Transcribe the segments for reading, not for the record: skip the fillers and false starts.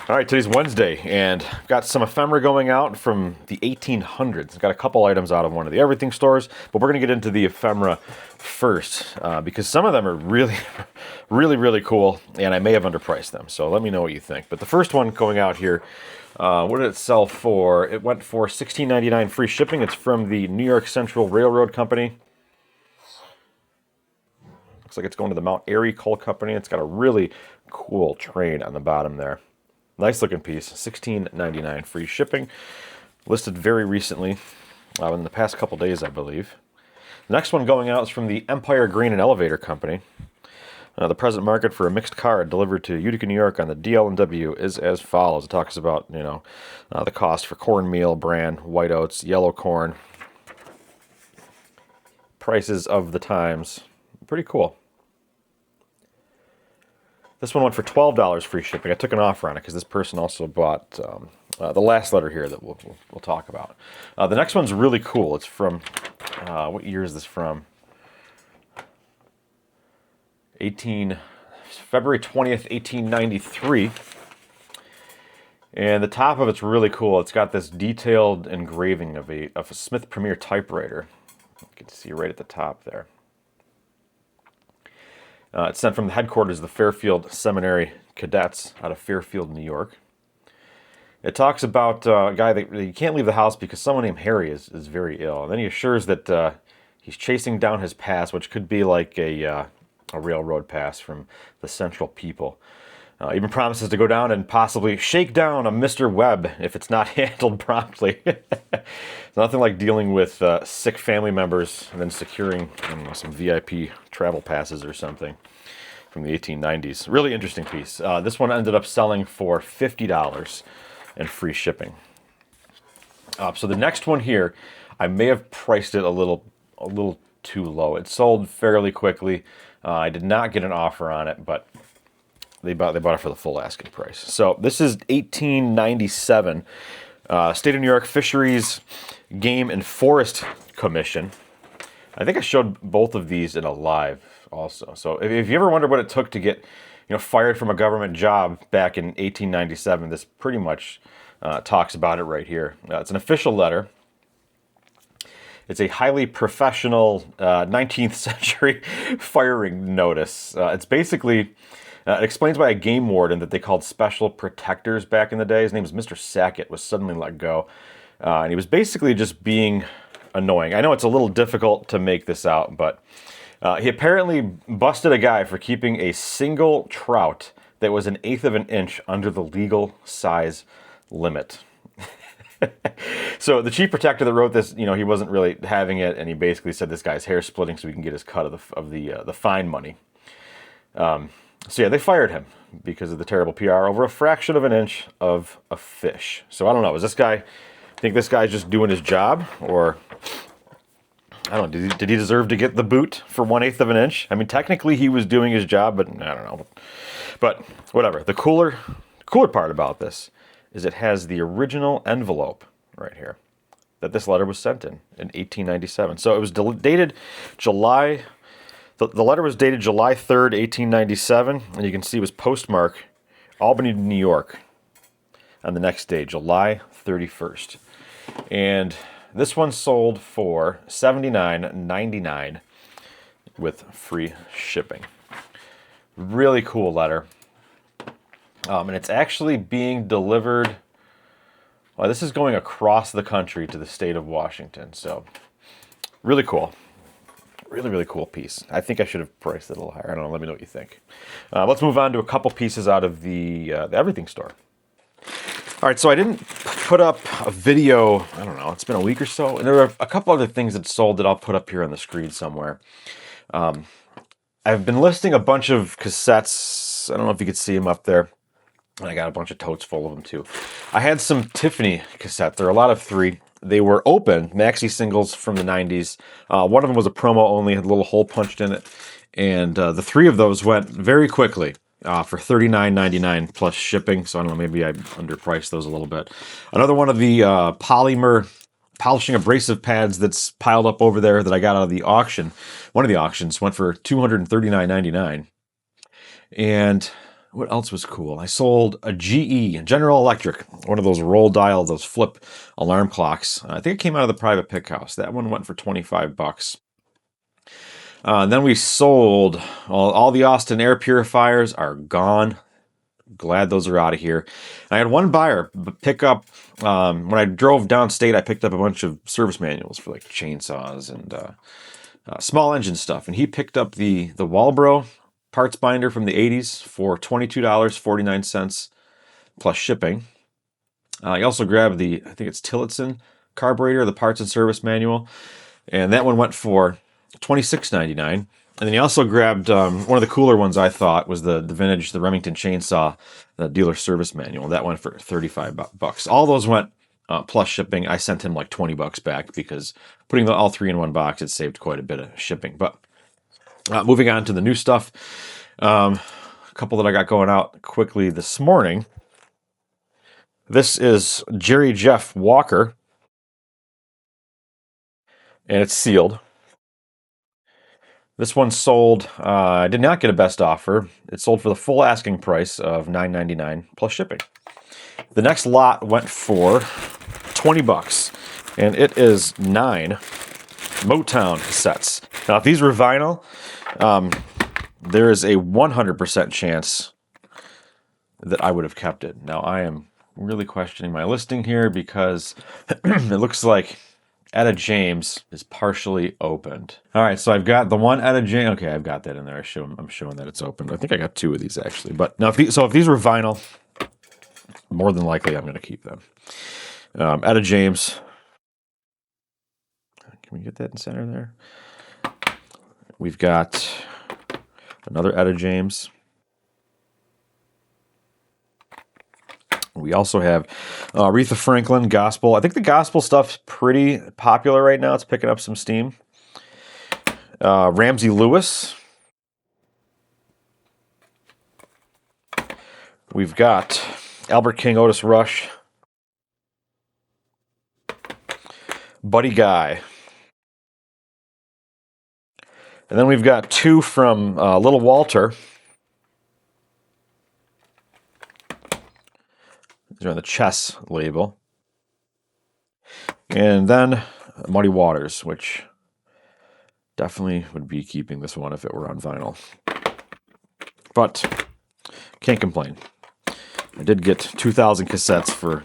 All right, today's Wednesday, and I've got some ephemera going out from the 1800s. I've got a couple items out of one of the everything stores, but we're going to get into the ephemera first because some of them are really, really cool, and I may have underpriced them. So let me know what you think. But the first one going out here, what did it sell for? It went for $16.99 free shipping. It's from the New York Central Railroad Company. Looks like it's going to the Mount Airy Coal Company. It's got a really cool train on the bottom there. Nice looking piece, $16.99 free shipping. Listed very recently, in the past couple days, I believe. The next one going out is from the Empire Grain and Elevator Company. The present market for a mixed card delivered to Utica, New York on the DL&W is as follows. It talks about, the cost for cornmeal, bran, white oats, yellow corn. Prices of the times. Pretty cool. This one went for $12 free shipping. I took an offer on it because this person also bought the last letter here that we'll talk about. The next one's really cool. It's from, what year is this from? February 20th, 1893. And the top of it's really cool. It's got this detailed engraving of a Smith Premier typewriter. You can see right at the top there. It's sent from the headquarters of the Fairfield Seminary Cadets out of Fairfield, New York. It talks about a guy that he can't leave the house because someone named Harry is very ill. And then he assures that he's chasing down his pass, which could be like a railroad pass from the Central People. Even promises to go down and possibly shake down a Mr. Webb if it's not handled promptly. It's nothing like dealing with sick family members and then securing some VIP travel passes or something from the 1890s. Really interesting piece. This one ended up selling for $50 and free shipping. So the next one here, I may have priced it a little too low. It sold fairly quickly. I did not get an offer on it, but they bought it for the full asking price. So this is 1897. State of New York Fisheries, Game and Forest Commission. I think I showed both of these in a live also. So if you ever wonder what it took to get fired from a government job back in 1897, this pretty much talks about it right here. It's an official letter. It's a highly professional 19th century firing notice. It's basically... it explains why a game warden that they called special protectors back in the day, his name is Mr. Sackett, was suddenly let go. And he was basically just being annoying. I know it's a little difficult to make this out, but he apparently busted a guy for keeping a single trout that was 1/8 of an inch under the legal size limit. So the chief protector that wrote this, he wasn't really having it, and he basically said this guy's hair splitting so he can get his cut of the fine money. So yeah, they fired him because of the terrible PR over a fraction of an inch of a fish. So I don't know. Think this guy's just doing his job, or I don't know. Did he deserve to get the boot for 1/8 of an inch? I mean, technically he was doing his job, but I don't know. But whatever. The cooler part about this is it has the original envelope right here that this letter was sent in 1897. So it was dated July. The letter was dated July 3rd, 1897, and you can see it was postmarked Albany, New York, on the next day, July 31st. And this one sold for $79.99 with free shipping. Really cool letter. And it's actually being delivered... Well, this is going across the country to the state of Washington, so really cool. Really cool piece. I think I should have priced it a little higher. I don't know. Let me know what you think. Let's move on to a couple pieces out of the everything store. All right, so I didn't put up a video. I don't know. It's been a week or so, and there are a couple other things that sold that I'll put up here on the screen somewhere. I've been listing a bunch of cassettes. I don't know if you could see them up there. And I got a bunch of totes full of them too. I had some Tiffany cassettes. There are a lot of 3. They were open, maxi singles from the 90s. One of them was a promo only, had a little hole punched in it. And the 3 of those went very quickly for $39.99 plus shipping. So I don't know, maybe I underpriced those a little bit. Another one of the polymer polishing abrasive pads that's piled up over there that I got out of the auction. One of the auctions went for $239.99. And What else was cool? I sold a GE, General Electric, one of those roll dial, those flip alarm clocks. I think it came out of the private pick house. That one went for 25 bucks. Then we sold all the Austin air purifiers are gone. Glad those are out of here. I had one buyer pick up, when I drove downstate, I picked up a bunch of service manuals for like chainsaws and small engine stuff. And he picked up the Walbro parts binder from the 80s for $22.49 plus shipping. He also grabbed I think it's Tillotson carburetor, the parts and service manual. And that one went for $26.99. And then he also grabbed one of the cooler ones, I thought, was the vintage, the Remington chainsaw, the dealer service manual. That went for 35 bucks. All those went plus shipping. I sent him like 20 bucks back because putting all three in one box, it saved quite a bit of shipping. But moving on to the new stuff, a couple that I got going out quickly this morning. This is Jerry Jeff Walker, and it's sealed. This one sold, I did not get a best offer. It sold for the full asking price of $9.99 plus shipping. The next lot went for 20 bucks, and it is 9 Motown cassettes. Now, if these were vinyl, there is a 100% chance that I would have kept it. Now, I am really questioning my listing here because it looks like Etta James is partially opened. All right, so I've got the one Etta James. Okay, I've got that in there. I'm showing that it's opened. I think I got 2 of these actually. But now, if these were vinyl, more than likely I'm going to keep them. Etta James. Can we get that in center there? We've got another Etta James. We also have Aretha Franklin, gospel. I think the gospel stuff's pretty popular right now. It's picking up some steam. Ramsey Lewis. We've got Albert King, Otis Rush. Buddy Guy. And then we've got 2 from Little Walter. These are on the chess label. And then Muddy Waters, which definitely would be keeping this one if it were on vinyl. But can't complain. I did get 2,000 cassettes for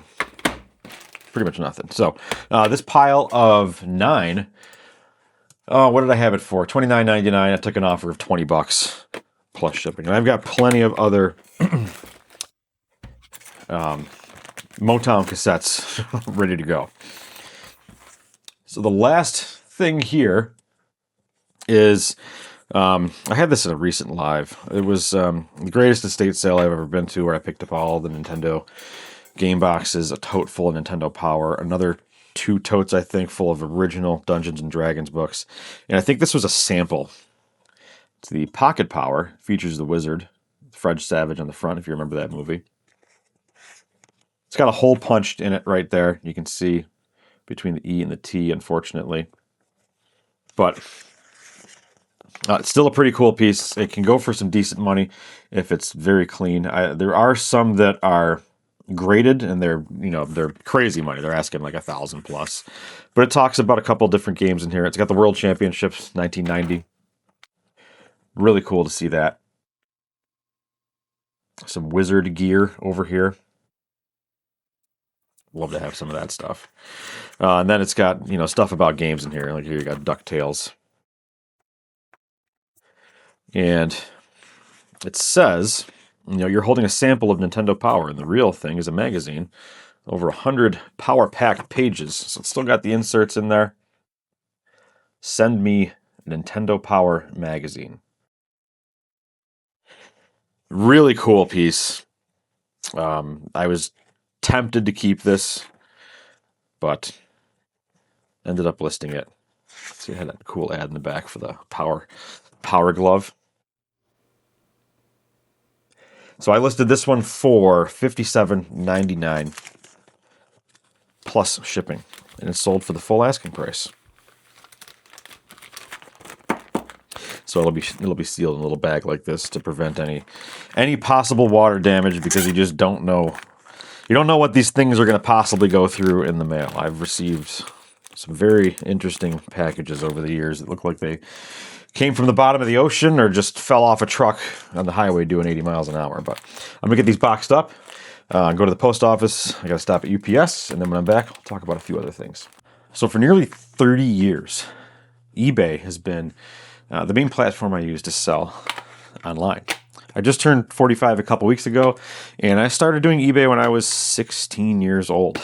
pretty much nothing. So this pile of 9, what did I have it for? $29.99. I took an offer of 20 bucks plus shipping. And I've got plenty of other Motown cassettes ready to go. So the last thing here is, I had this in a recent live. It was the greatest estate sale I've ever been to, where I picked up all the Nintendo game boxes, a tote full of Nintendo Power, another 2 totes, I think, full of original Dungeons and Dragons books. And I think this was a sample. It's the Pocket Power, features the wizard, Fred Savage on the front, if you remember that movie. It's got a hole punched in it right there. You can see between the E and the T, unfortunately. But it's still a pretty cool piece. It can go for some decent money if it's very clean. There are some that are graded, and they're crazy money. They're asking like $1,000 plus. But it talks about a couple different games in here. It's got the World Championships 1990. Really cool to see that. Some wizard gear over here. Love to have some of that stuff. And then it's got, stuff about games in here. Like here you got DuckTales. And it says, you're holding a sample of Nintendo Power, and the real thing is a magazine. Over 100 Power Pack pages. So it's still got the inserts in there. Send me Nintendo Power magazine. Really cool piece. I was tempted to keep this, but ended up listing it. See, it had that cool ad in the back for the power glove. So I listed this one for $57.99 plus shipping, and it sold for the full asking price. So So it'll be sealed in a little bag like this to prevent any possible water damage, because you just don't know. You don't know what these things are going to possibly go through in the mail. I've received some very interesting packages over the years that look like they came from the bottom of the ocean or just fell off a truck on the highway doing 80 miles an hour. But I'm going to get these boxed up, go to the post office. I got to stop at UPS, and then when I'm back, I'll talk about a few other things. So for nearly 30 years, eBay has been the main platform I use to sell online. I just turned 45 a couple weeks ago, and I started doing eBay when I was 16 years old.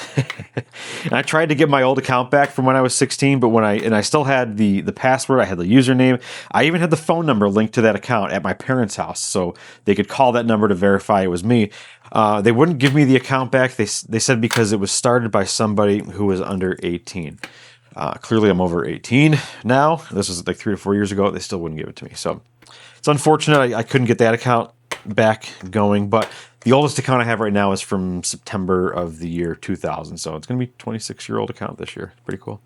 And I tried to get my old account back from when I was 16, but I still had the password, I had the username, I even had the phone number linked to that account at my parents' house, so they could call that number to verify it was me. They wouldn't give me the account back. They said because it was started by somebody who was under 18. Clearly, I'm over 18 now. This was like 3 to 4 years ago. They still wouldn't give it to me, so it's unfortunate I couldn't get that account back going, but the oldest account I have right now is from September of the year 2000, so it's going to be a 26-year-old account this year. Pretty cool.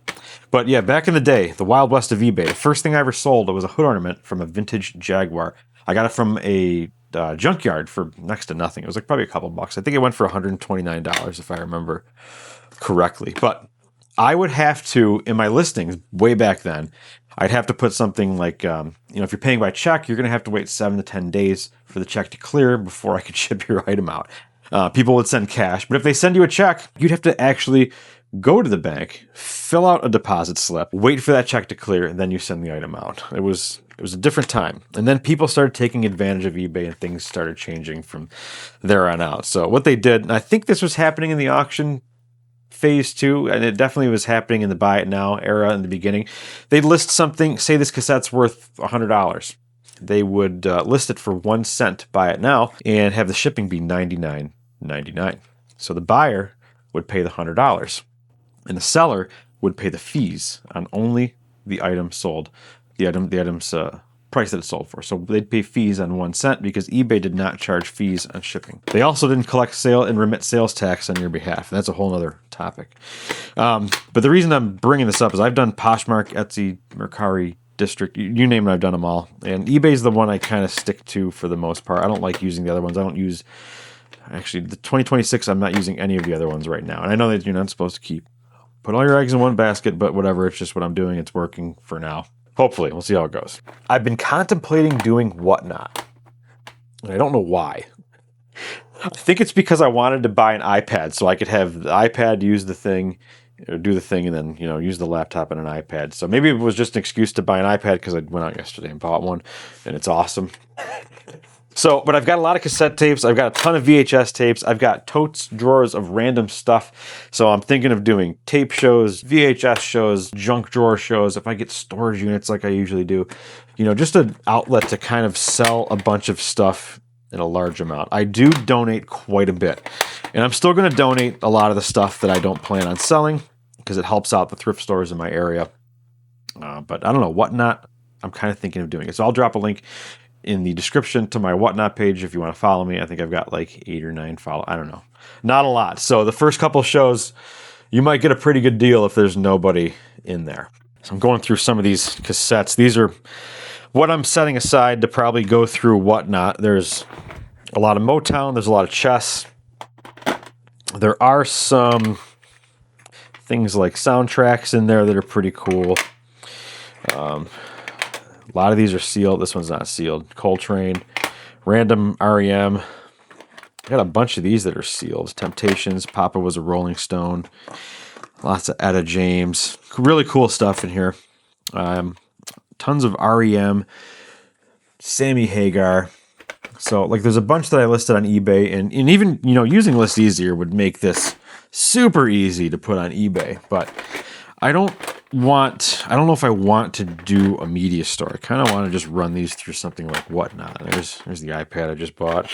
But yeah, back in the day, the Wild West of eBay, the first thing I ever sold was a hood ornament from a vintage Jaguar. I got it from a junkyard for next to nothing. It was like probably a couple bucks. I think it went for $129 if I remember correctly. But I would have to, in my listings way back then, I'd have to put something like, if you're paying by check, you're going to have to wait 7 to 10 days for the check to clear before I could ship your item out. People would send cash, but if they send you a check, you'd have to actually go to the bank, fill out a deposit slip, wait for that check to clear, and then you send the item out. It was a different time. And then people started taking advantage of eBay, and things started changing from there on out. So what they did, and I think this was happening in the auction phase 2, and it definitely was happening in the buy it now era in the beginning. They'd list something, say this cassette's worth $100. They would list it for 1 cent, buy it now, and have the shipping be $99.99. So the buyer would pay the $100, and the seller would pay the fees on only the item sold, the item's price that it's sold for. So they'd pay fees on 1 cent because eBay did not charge fees on shipping. They also didn't collect sale and remit sales tax on your behalf. And that's a whole other topic. But the reason I'm bringing this up is I've done Poshmark, Etsy, Mercari, District, you name it, I've done them all. And eBay's the one I kind of stick to for the most part. I don't like using the other ones. Actually, the 2026, I'm not using any of the other ones right now. And I know that you're not supposed to put all your eggs in one basket, but whatever, it's just what I'm doing. It's working for now. Hopefully, we'll see how it goes. I've been contemplating doing Whatnot, and I don't know why. I think it's because I wanted to buy an iPad so I could have the iPad use the thing, or do the thing, and then use the laptop and an iPad. So maybe it was just an excuse to buy an iPad because I went out yesterday and bought one, and it's awesome. But I've got a lot of cassette tapes. I've got a ton of VHS tapes. I've got totes, drawers of random stuff. So I'm thinking of doing tape shows, VHS shows, junk drawer shows. If I get storage units like I usually do, just an outlet to kind of sell a bunch of stuff in a large amount. I do donate quite a bit. And I'm still going to donate a lot of the stuff that I don't plan on selling because it helps out the thrift stores in my area. But I don't know, Whatnot, I'm kind of thinking of doing it. So I'll drop a link in the description to my Whatnot page if you want to follow me. I think I've got like 8 or 9 follow. I don't know. Not a lot. So the first couple shows, you might get a pretty good deal if there's nobody in there. So I'm going through some of these cassettes. These are what I'm setting aside to probably go through Whatnot. There's a lot of Motown. There's a lot of chess. There are some things like soundtracks in there that are pretty cool. A lot of these are sealed. This one's not sealed. Coltrane, random REM. I got a bunch of these that are sealed. Temptations, Papa Was a Rolling Stone. Lots of Etta James. Really cool stuff in here. Tons of REM. Sammy Hagar. So, there's a bunch that I listed on eBay, and even, using List Easier would make this super easy to put on eBay, but I don't know if I want to do a media store. I kind of want to just run these through something like Whatnot. There's the iPad I just bought.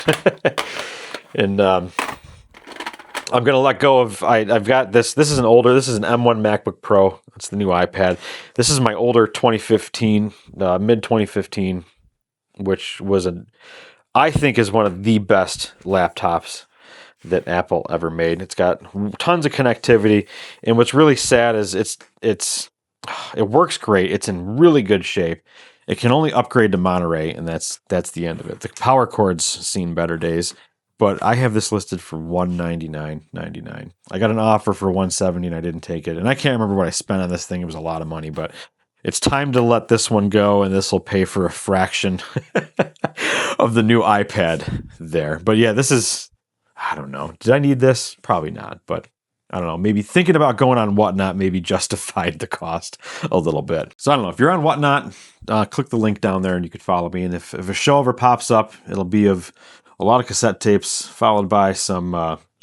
And I'm going to let go of, I've got this. This is an M1 MacBook Pro. It's the new iPad. This is my older 2015, mid 2015, which was I think is one of the best laptops that Apple ever made. It's got tons of connectivity, and what's really sad is it works great. It's in really good shape, It can only upgrade to Monterey, and that's the end of it. The power cord's seen better days, but I have this listed for $199.99. I got an offer for $170, and I didn't take it. And I can't remember what I spent on this thing. It was a lot of money, but it's time to let this one go, and this will pay for a fraction of the new iPad there. But yeah, this is, I don't know. Did I need this? Probably not, but I don't know, maybe thinking about going on Whatnot maybe justified the cost a little bit. So I don't know, if you're on Whatnot, click the link down there and you could follow me. And if a show ever pops up, it'll be of a lot of cassette tapes followed by some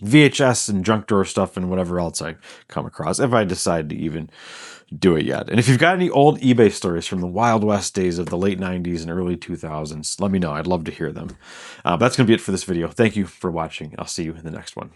VHS and junk drawer stuff and whatever else I come across, if I decide to even do it yet. And if you've got any old eBay stories from the Wild West days of the late 90s and early 2000s, let me know. I'd love to hear them. That's going to be it for this video. Thank you for watching. I'll see you in the next one.